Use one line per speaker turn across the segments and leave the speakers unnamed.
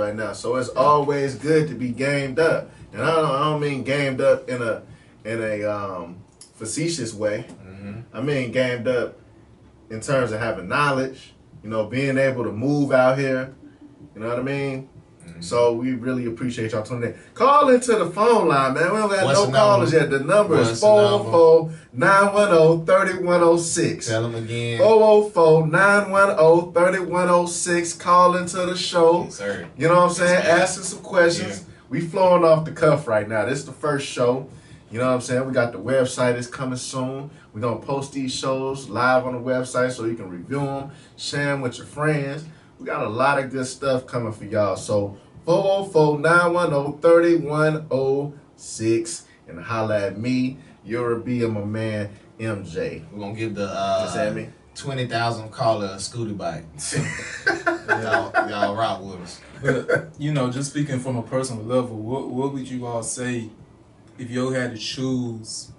right now. So it's always good to be gamed up. And I don't mean gamed up in a facetious way. I mean gamed up in terms of having knowledge, being able to move out here. You know what I mean? So we really appreciate y'all tuning in. Call into the phone line, man. We don't got no callers yet. The number is 404-910-3106.
Tell them again.
404-910-3106. Call into the show.
Yes, sir.
You know what I'm saying? Asking some questions. Yeah. We flowing off the cuff right now. This is the first show. You know what I'm saying? We got the website is coming soon. We're going to post these shows live on the website so you can review them, share them with your friends. We got a lot of good stuff coming for y'all. So 404-910-3106 and holla at me. You'll be my man, MJ.
We're going to give the 20,000 caller a scooter bike. y'all rock with us.
But, just speaking from a personal level, what would you all say if you had to choose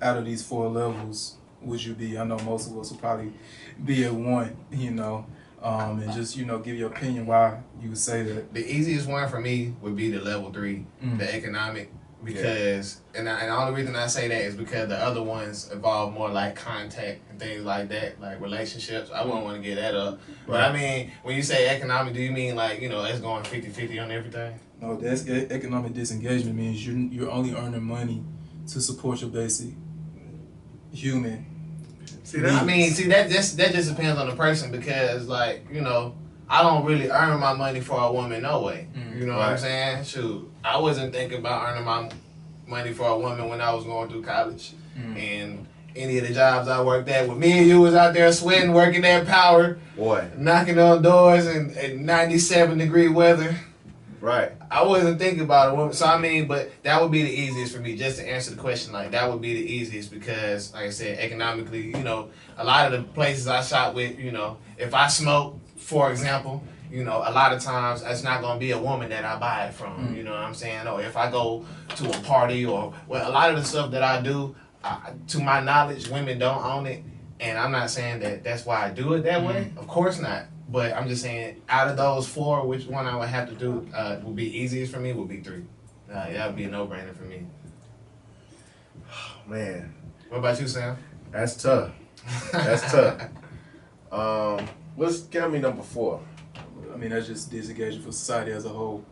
out of these 4 levels, would you be? I know most of us will probably be at 1, and just, give your opinion why you would say that.
The easiest one for me would be the level 3, the economic, because, and the only reason I say that is because the other ones involve more like contact and things like that, like relationships. I wouldn't want to get that up. But I mean, when you say economic, do you mean like, it's going 50-50 on everything?
No, that's economic disengagement means you're only earning money to support your basic human.
That just depends on the person because, like, I don't really earn my money for a woman no way. You know what I'm saying? Shoot, I wasn't thinking about earning my money for a woman when I was going through college. And any of the jobs I worked at, when me and you was out there sweating, working that power, knocking on doors in 97-degree weather.
Right.
I wasn't thinking about a woman. So, but that would be the easiest for me, just to answer the question. Like, that would be the easiest because, like I said, economically, a lot of the places I shop with, if I smoke, for example, a lot of times it's not going to be a woman that I buy it from. You know what I'm saying? Or if I go to a party a lot of the stuff that I do, to my knowledge, women don't own it. And I'm not saying that that's why I do it that way. Of course not. But I'm just saying, out of those 4, which one I would have to do would be easiest for me would be 3. That would be a no-brainer for me.
Oh, man.
What about you, Sam?
That's tough. That's tough. Give me number 4.
That's just disengaging from society as a whole.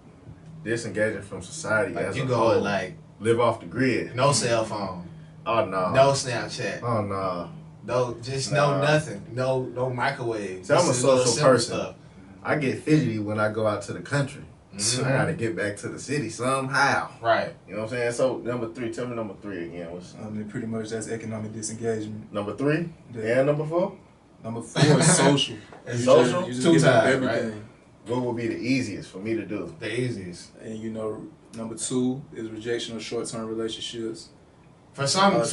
Disengaging from society as a whole.
You go like
live off the grid.
No cell phone.
Oh no.
No Snapchat.
Oh no.
No, no nothing. No microwave.
See, I'm a social person. Stuff. I get fidgety when I go out to the country. I gotta get back to the city somehow.
Right.
You know what I'm saying? So number 3, tell me number 3 again.
Pretty much that's economic disengagement.
Number 3? Yeah. And number 4?
Number 4 is social.
Social?
You just give up everything.
Right? What would be the easiest for me to do?
The easiest.
And number 2 is rejection of short-term relationships.
For some of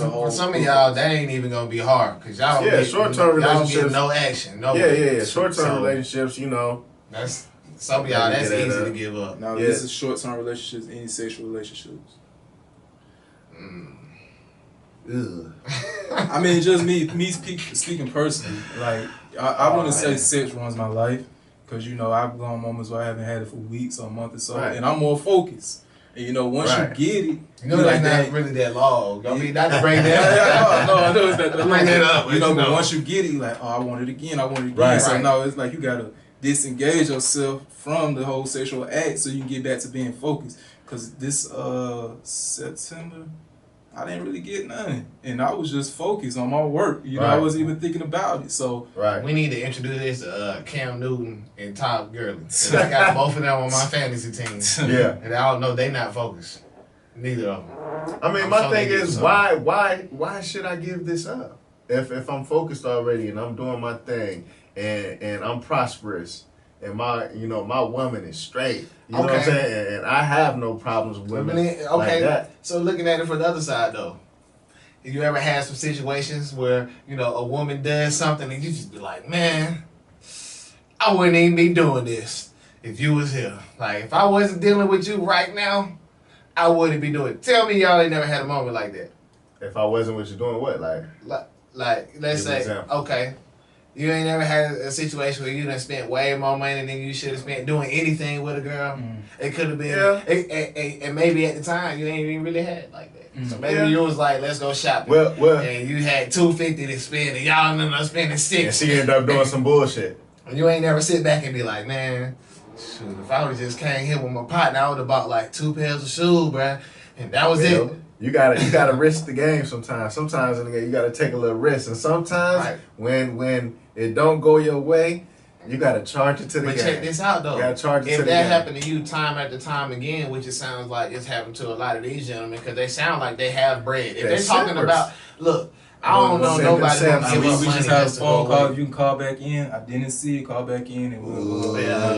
y'all, that ain't even gonna be hard because y'all don't
short-term relationships.
Y'all get no action. No.
Yeah. Short-term relationships,
That's some of y'all. That's easy to give up.
Now this is short-term relationships, any sexual relationships. Just me speaking personally. Like I wouldn't say sex runs my life because I've gone moments where I haven't had it for weeks or a month or so, and I'm more focused. And once you get it,
that's not really that long. I mean, not to bring that up.
No, I know it's not that long.
Bring that up.
But once you get it, you're like, oh, I want it again.
Right.
So no, it's like you gotta disengage yourself from the whole sexual act so you can get back to being focused. Cause this September, I didn't really get none, and I was just focused on my work. I wasn't even thinking about it. So
we need to introduce this to Cam Newton and Todd Gurley. I got both of them on my fantasy team.
Yeah,
and I don't know they not focused. Neither of them.
My thing is why should I give this up if I'm focused already and I'm doing my thing and I'm prosperous and my woman is straight. You know what I'm saying? And I have no problems with women like that.
So looking at it from the other side though, have you ever had some situations where a woman does something and you just be like, man, I wouldn't even be doing this if you was here. Like if I wasn't dealing with you right now, I wouldn't be doing it. Tell me y'all ain't never had a moment like that.
If I wasn't with you doing what? Like
let's say, okay, You ain't never had a situation where you done spent way more money than you should have spent doing anything with a girl. It could have been, and maybe at the time you ain't even really had it like that. So maybe you was like, let's go shopping.
Well,
and you had $250 to spend, and y'all ended up spending $6.
And she ended up doing some bullshit.
And you ain't never sit back and be like, man, shoot, if I would just came here with my partner, I would have bought like 2 pairs of shoes, bruh. And that was it.
You gotta risk the game sometimes. Sometimes in the game you gotta take a little risk, and sometimes when it don't go your way, you gotta charge it to the game.
But check this out though.
You gotta charge it
if
to the
that
game.
happened to you time after time again, which it sounds like it's happened to a lot of these gentlemen, because they sound like they have bread. If they're talking about, look, I don't know nobody gonna give up
we
money
just have a
just to
phone
go
call.
away.
You can call back in. I didn't see it. Call back in, and we'll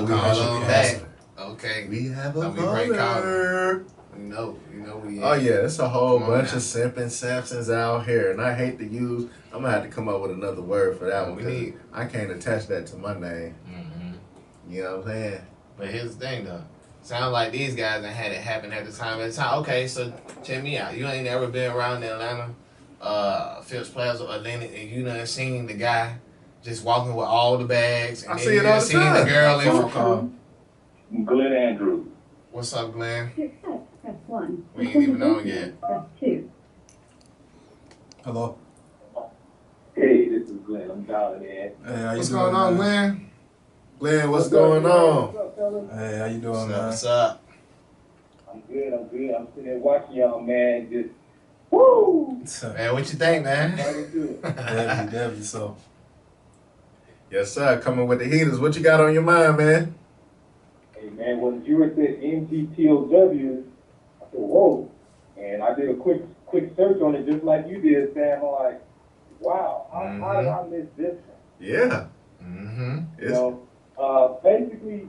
call on back. Okay.
We have a
Don't be great
caller.
You know we.
Oh yeah, it's a whole bunch of simping Samsons out here, and I hate to use. I'm gonna have to come up with another word for that one. Because I can't attach that to my name. You know what I'm saying?
But here's the thing though. Sound like these guys done had it happen at the time. Okay, so check me out. You ain't never been around in Atlanta, Phipps Plaza or Lennox, and you done seen the guy just walking with all the bags, and
I
then
see
you
it all
done
the
seen
time.
the girl in
phone call.
Glenn Andrews.
What's up, Glenn?
Press 1.
We ain't even on yet.
Press 2.
Hello.
Hey, this is Glenn. I'm dialing in.
Hey, how you
What's
doing,
going on,
man?
Glenn?
Glenn, what's going on?
What's up, fellas?
Hey, how you doing, man?
What's up?
I'm good. I'm sitting there watching y'all, man. Just, woo!
Man, what you think, man?
Right into it.
Definitely so.
Yes, sir. Coming with the heaters. What you got on your mind, man?
Hey, man, when you said MGTOW, I said, whoa. And I did a quick search on it just like you did, Sam. I'm like, wow, how did I miss this one?
Yeah.
You know, basically,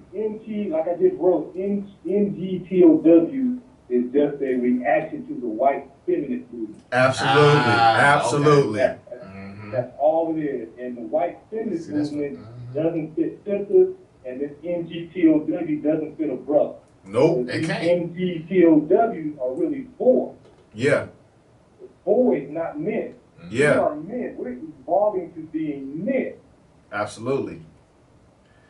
like I just wrote, MGTOW is just a reaction to the white feminist movement.
Absolutely. Absolutely.
Okay. That's all it is. And the white feminist movement doesn't fit sisters, and this MGTOW doesn't fit a brother.
Nope.
It can't.
MGTOWs are really boys.
Yeah.
Boys, not men. We
Yeah.
are men. We're evolving to being men.
Absolutely.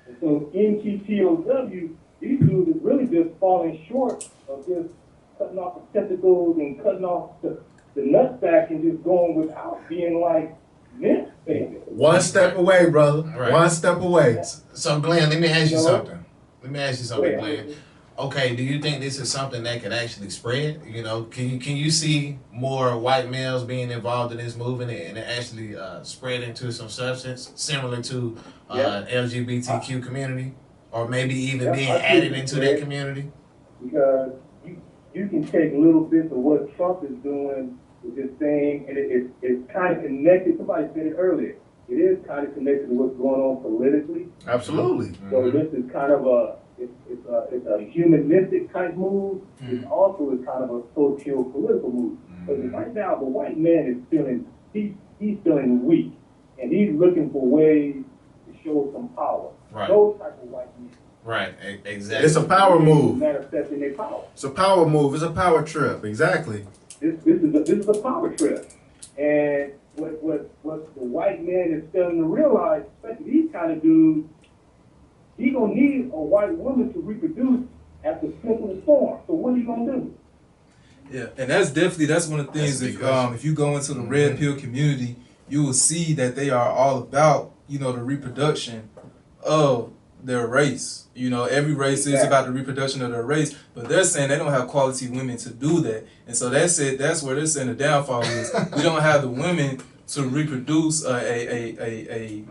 And so MGTOW, these dudes is really just falling short of just cutting off the testicles and cutting off the nutsack and just going without being like men, baby.
One step away, brother.
Right.
One step away.
So, Glenn, let me ask you
You know?
something. Let me ask you something, Glenn. Okay, do you think this is something that could actually spread? You know, can you see more white males being involved in this movement and it actually spread into some substance similar to LGBTQ community, or maybe even being added into that community?
Because you can take little bits of what Trump is doing with this thing, and it's kind of connected. Somebody said it earlier. It is kind of connected to what's going on politically.
Absolutely.
So this is kind of it's a humanistic type move. It also is kind of a socio-political move. But right now, the white man is he's feeling weak, and he's looking for ways to show some power.
Right.
Those type of white men.
Right, exactly.
It's a power move.
Manifesting their power.
It's a power move. It's a power trip. Exactly.
This is a power trip. And what the white man is failing to realize, especially these kind of dudes, he gonna need a white woman to reproduce at the simplest form. So what are you gonna do?
Yeah, and that's one of the things. If you go into the red pill community, you will see that they are all about the reproduction of their race. Every race is about the reproduction of their race, but they're saying they don't have quality women to do that, and so that's it. That's where they're saying the downfall is. We don't have the women to reproduce the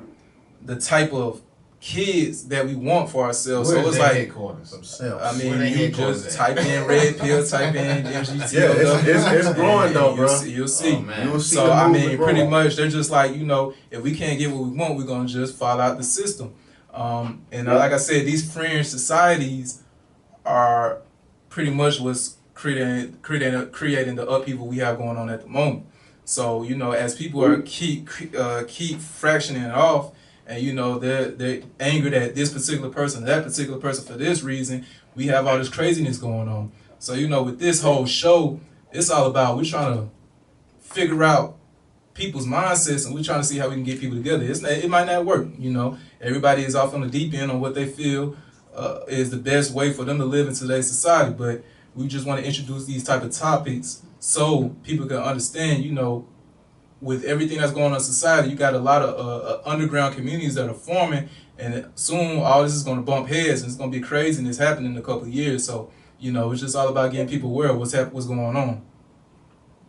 type of kids that we want for ourselves.
Where's
so it's
their
like
headquarters?
I mean,
Where they
you
headquarters
just
at?
type in red pill, type in MGTOW.
Yeah, it's growing though, bro.
You'll see.
Oh, man.
You'll see
So
the
I
movement
mean, pretty
growing.
much they're just like, if we can't get what we want, we're gonna just fall out the system. Like I said, these fringe societies are pretty much what's creating the upheaval we have going on at the moment. So as people are keep fractioning it off, and they're angered at this particular person, that particular person for this reason, we have all this craziness going on. So with this whole show, it's all about we're trying to figure out people's mindsets, and we're trying to see how we can get people together. It might not work, you know. Everybody is off on the deep end on what they feel is the best way for them to live in today's society. But we just want to introduce these type of topics so people can understand, you know, with everything that's going on in society, you got a lot of underground communities that are forming, and soon all this is going to bump heads, and it's going to be crazy, and it's happening in a couple of years. So, you know, it's just all about getting people aware of what's going on.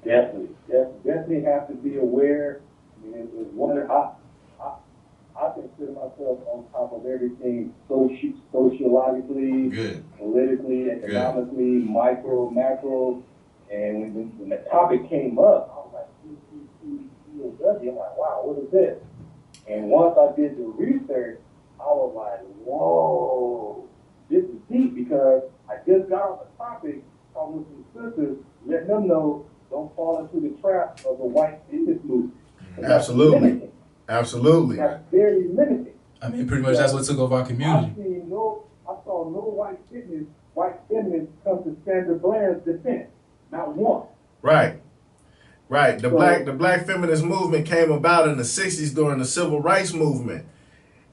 Definitely have to be aware. I mean, it's one. I consider myself on top of everything sociologically,
Good.
politically, economically, micro, macro. And when the topic came up, I was like, I'm like, wow, what is this? And once I did the research, I was like, whoa, this is deep, because I just got on the topic, talking with some sisters, letting them know don't fall into the trap of the white feminist movement.
Absolutely. Absolutely.
That's very limiting.
I mean, pretty much that's what took over our community.
I saw no white feminists come to Sandra Bland's defense. Not one.
Right. The black feminist movement came about in the 60s during the civil rights movement.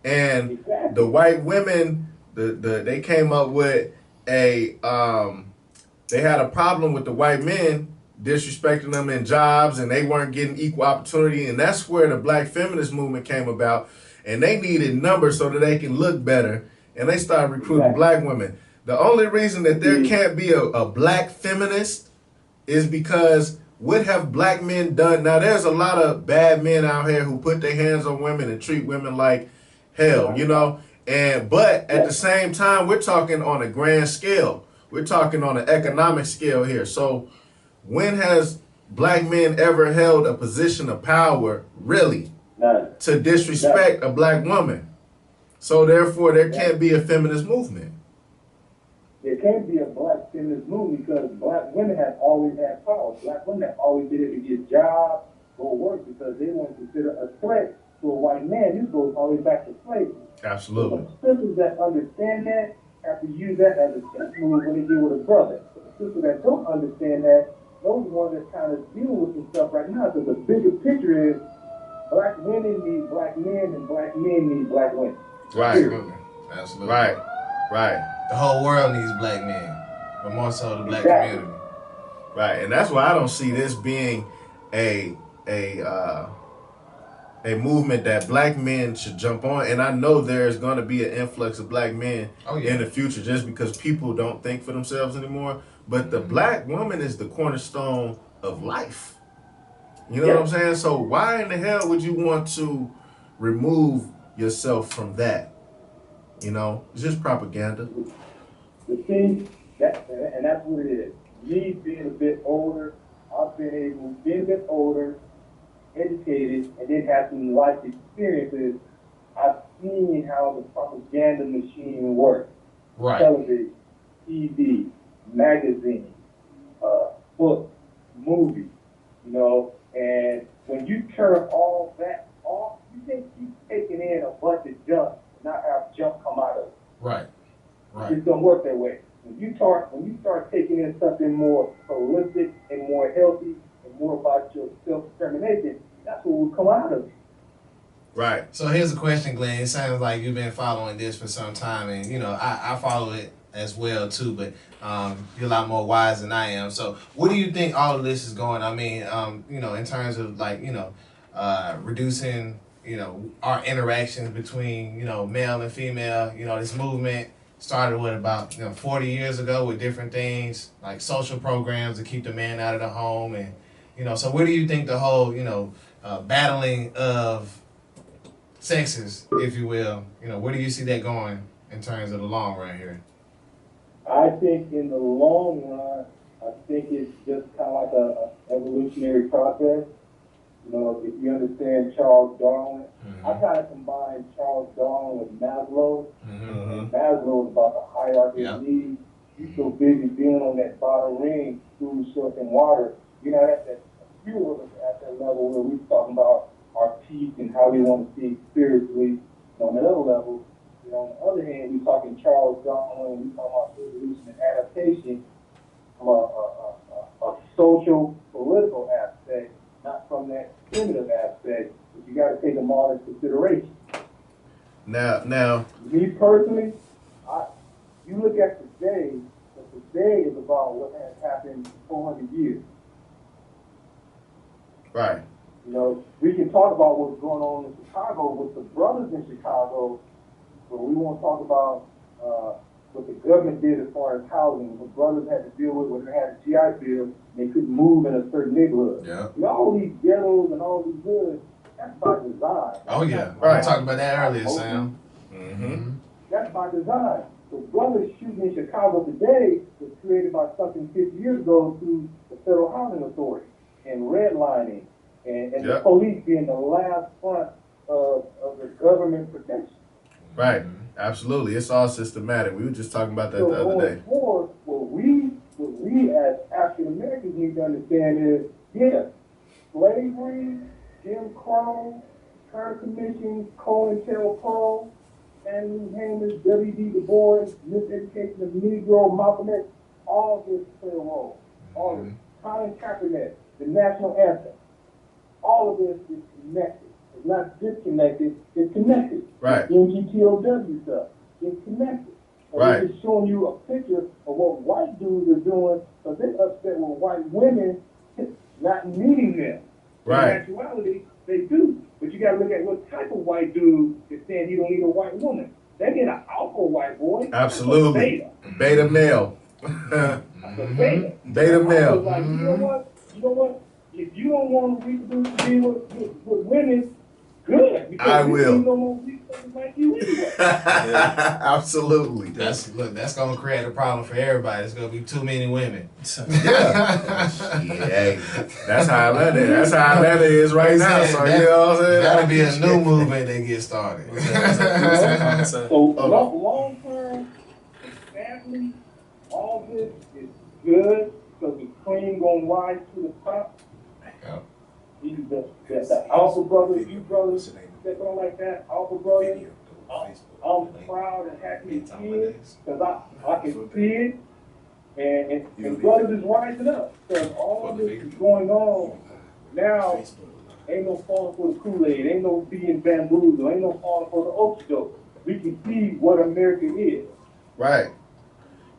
And
exactly.
The white women, they came up with they had a problem with the white men disrespecting them in jobs, and they weren't getting equal opportunity, and that's where the black feminist movement came about. And they needed numbers so that they can look better, and they started recruiting black women. The only reason that there can't be a black feminist is because what have black men done? Now, there's a lot of bad men out here who put their hands on women and treat women like hell, you know? But at the same time, we're talking on a grand scale. We're talking on an economic scale here. So when has black men ever held a position of power, really, to disrespect a black woman? So therefore, there can't be a feminist movement.
There can't be a black feminist movement because black women have always had power. Black women have always been able to get jobs, go work, because they weren't considered a threat to a white man. This goes all the way back to slavery.
Absolutely.
So sisters that understand that have to use that as a step move when they deal with a brother. The sisters that don't understand that, those ones that kind of dealing with some stuff right now. So the bigger picture is black women need black men and black men need black women.
Right.
Absolutely.
Right.
The whole world needs black men, but more so the black community.
Right, and that's why I don't see this being a movement that black men should jump on. And I know there's going to be an influx of black men in the future, just because people don't think for themselves anymore. But the black woman is the cornerstone of life. You know what I'm saying? So why in the hell would you want to remove yourself from that? You know, it's just propaganda.
The thing, and that's what it is. Me being a bit older, I've been a bit older, educated, and then have some life experiences. I've seen how the propaganda machine works.
Right.
Television, TV, magazines, books, movies, you know, and when you turn all that off, you can't keep taking in a bunch of junk and not have junk come out of it.
Right.
It don't work that way. When you start taking in something more holistic and more healthy and more about your self-determination, that's what will come out of it.
Right.
So here's a question, Glenn. It sounds like you've been following this for some time, and you know I follow it as well too. But you're a lot more wise than I am. So what do you think all of this is going? I mean, you know, in terms of like reducing our interactions between male and female. You know, this movement started about 40 years ago with different things like social programs to keep the man out of the home, and so where do you think the whole battling of sexes, if you will, where do you see that going in terms of the long run here?
I think in the long run, I think it's just kind of like a evolutionary process. You know, if you understand Charles Darwin, I kind of combine Charles Darwin with Maslow. And Maslow is about the hierarchy of needs. He's so busy dealing on that bottom ring, food, shelter, and water. You know, that's a few of us at that level where we're talking about our peace and how we want to see spiritually. On the other level, on the other hand, we're talking Charles Darwin, we're talking about evolution and adaptation from a social, political aspect, not from that primitive
Now,
Me personally, you look at today, but today is about what has happened 400 years.
right,
You know, we can talk about what's going on in Chicago with the brothers in Chicago, but we won't talk about what the government did as far as housing. What brothers had to deal with when they had a GI Bill, they couldn't move in a certain neighborhood.
Yeah.
You know, all these ghettos and all these hoods, that's by design.
Oh yeah.
Right.
We talked about that earlier, Sam.
mm-hmm.
That's by design. The brothers shooting in Chicago today was created by something 50 years ago through the Federal Housing Authority and redlining and the
Yep.
police being the last front of the government protection.
Right, absolutely. It's all systematic. We were just talking about that
So
the other
going
day.
forward, what we as African Americans need to understand is, yes, slavery, Jim Crow, Kern Commission, COINTELPRO, and Hammond, W.D. Du Bois, miseducation of Negro, Malcolm X, all this play a role. All of it. Colin Kaepernick, the national anthem. All of this is connected. It's not disconnected, it's connected.
Right.
MGTOW stuff, it's connected. So
Right.
It's showing you a picture of what white dudes are doing, so they're upset with white women not needing them.
Right.
In actuality, they do. But you gotta look at what type of white dude is saying he don't need a white woman. They need an alpha white boy.
Absolutely.
That's
Beta male.
a beta. That's a beta.
Beta male.
Like, you know what? You know what? If you don't want to reproduce to be with women, good. Because
I
we
will.
need no more reproductions like you anyway.
Absolutely.
That's gonna create a problem for everybody. There's gonna be too many women.
Yeah. That's how Atlanta is right now. So you know what I'm saying?
That'll be a new movement that gets started.
So long term, sadly, all this is good because the cream gonna rise to the top.
Yep.
These the alpha brothers, you brothers that don't like that, alpha brothers. I'm proud and happy to see it because I can see it. And brothers is rising up because all this is going on now. Ain't no falling for the Kool-Aid, ain't no being bamboozled, ain't no falling for the okie doke. We can see what America is.
Right.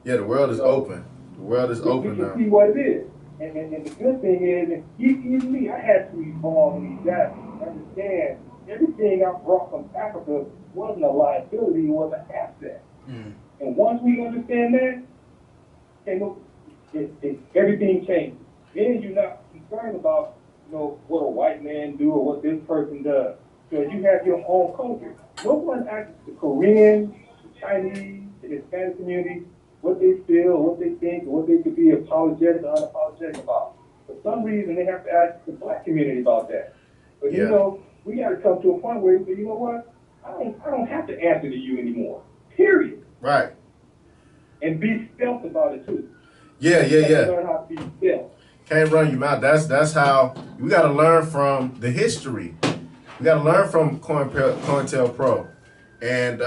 Yeah, the world is open. The world is open
We
now.
can see what it is. And the good thing is, even me, I had to evolve and adapt and understand everything I brought from Africa wasn't a liability, it was an asset. And once we understand that, everything changes. Then you're not concerned about, what a white man do or what this person does. Because you have your own culture. No one asks the Korean, the Chinese, the Hispanic community what they feel, what they think, or what they could be apologetic or unapologetic about. For some reason, they have to ask the black community about that. But we got to come to a point where we say, you know what? I don't have to answer to you anymore. Period.
Right.
And be stealth about it too.
Yeah.
Learn how to be stealth.
Can't run you out. That's how we got to learn from the history. We got to learn from COINTELPRO, and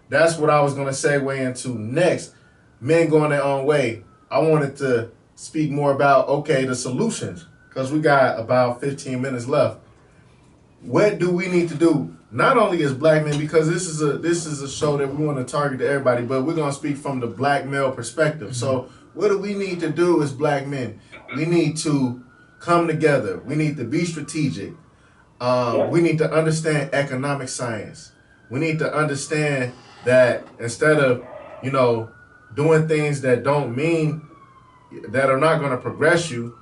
that's what I was gonna segue into next. Men going their own way. I wanted to speak more about the solutions because we got about 15 minutes left. What do we need to do? Not only as black men, because this is a show that we want to target to everybody, but we're gonna speak from the black male perspective. So what do we need to do as black men? We need to come together. We need to be strategic. We need to understand economic science. We need to understand that instead of, doing things that don't mean, that are not going to progress you,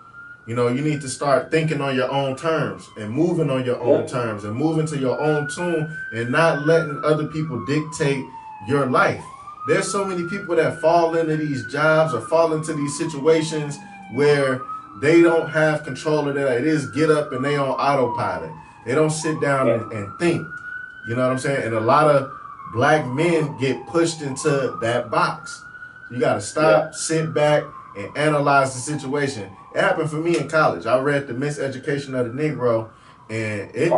you need to start thinking on your own terms and moving on your own terms and moving to your own tune and not letting other people dictate your life. There's so many people that fall into these jobs or fall into these situations where they don't have control of that. It is get up and they on autopilot. They don't sit down and think. You know what I'm saying? And a lot of black men get pushed into that box. You got to stop, sit back, and analyze the situation. It happened for me in college. I read The Miseducation of the Negro, and it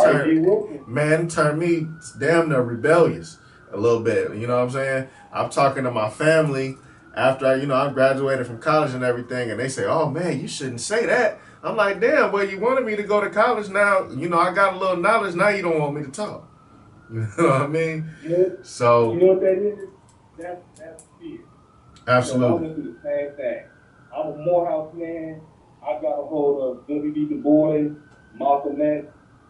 turned me damn near rebellious a little bit. You know what I'm saying? I'm talking to my family after I graduated from college and everything, and they say, "Oh man, you shouldn't say that." I'm like, "Damn, well, you wanted me to go to college now. I got a little knowledge. Now you don't want me to talk." You know what I mean?
You know,
So
you know what that is? That's fear.
absolutely.
So I went through the same thing. I'm a Morehouse man. I got a hold of W.B. Du Bois, Malcolm X.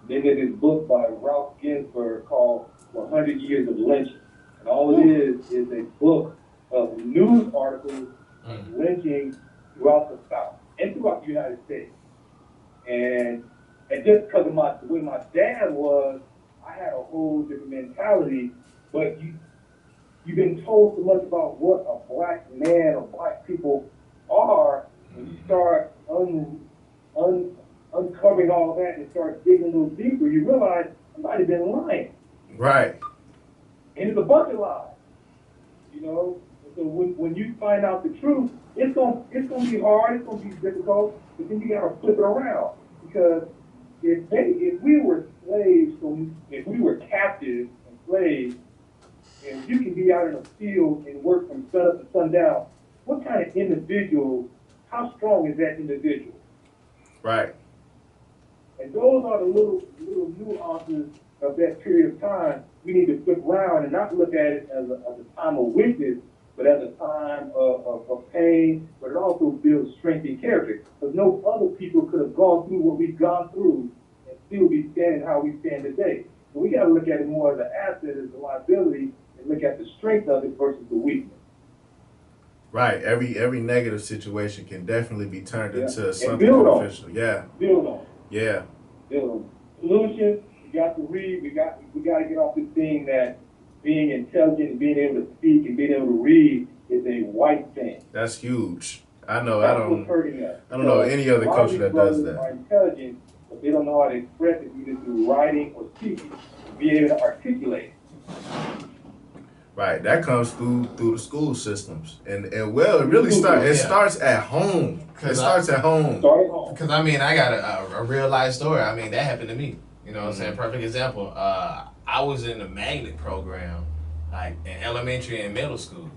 Then there's this book by Ralph Ginsberg called 100 Years of Lynching. And all it is a book of news articles of lynching throughout the South and throughout the United States. And just because of the way my dad was, I had a whole different mentality. But you've been told so much about what a black man or black people are. When you start uncovering all that and start digging a little deeper, you realize somebody's been lying.
Right.
And it's a bunch of lies. You know? So when you find out the truth, it's gonna be hard, it's gonna be difficult, but then you gotta flip it around. Because if we were slaves, if we were captives and slaves, and you can be out in a field and work from sun up to sundown, what kind of individual, how strong is that individual?
Right.
And those are the little nuances of that period of time we need to flip around and not look at it as a time of weakness, but as a time of pain, but it also builds strength and character. Because no other people could have gone through what we've gone through and still be standing how we stand today. So we got to look at it more as an asset, as a liability, and look at the strength of it versus the weakness.
Right. Every negative situation can definitely be turned into something beneficial. Yeah.
Build on.
Yeah.
Build on. Solutions. We got to read. We got to get off this thing that being intelligent and being able to speak and being able to read is a white thing.
That's huge. I know.
That's what's hurting us.
I don't know any other culture that does that.
Are intelligent, but they don't know how to express it either through writing or speaking, being able to articulate.
Right, that comes through the school systems, and well, it really starts. It starts at home. It starts at home.
Because I mean, I got a real life story. I mean, that happened to me. You know what I'm saying? Perfect example. I was in the magnet program, like in elementary and middle school,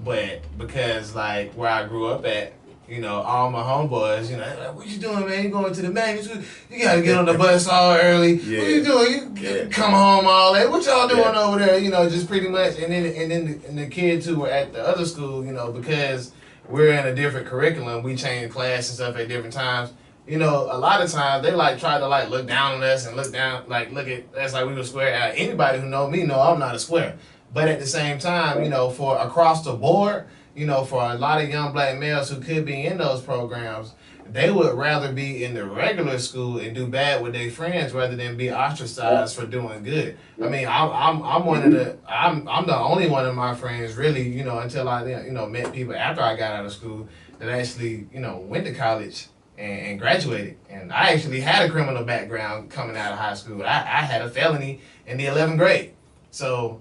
but because like where I grew up at, you know, all my homeboys, you know, like, what you doing, man? You going to the magnet school? You gotta get on the bus all early. Yeah. What you doing? You come home all late. What y'all doing over there? You know, just pretty much. And then the kids who were at the other school, you know, because we're in a different curriculum, we change class and stuff at different times. You know, a lot of times they like try to like look down on us and look at us like we were square. Anybody who know me know I'm not a square. But at the same time, you know, for across the board, you know, for a lot of young black males who could be in those programs, they would rather be in the regular school and do bad with their friends rather than be ostracized for doing good. I mean, I'm one of the I'm the only one of my friends really, you know, until I met people after I got out of school that actually, you know, went to college and graduated. And I actually had a criminal background coming out of high school. I had a felony in the 11th grade. So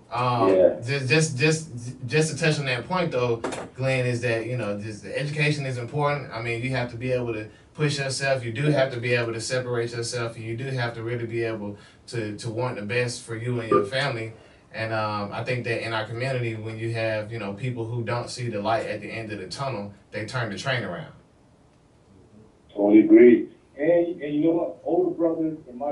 just to touch on that point though, Glenn, is that, you know, just the education is important. I mean, you have to be able to push yourself. You do have to be able to separate yourself, and you do have to really be able to want the best for you and your family. And I think that in our community, when you have, you know, people who don't see the light at the end of the tunnel, they turn the train around.
Totally agree. And you know what? Older brothers in my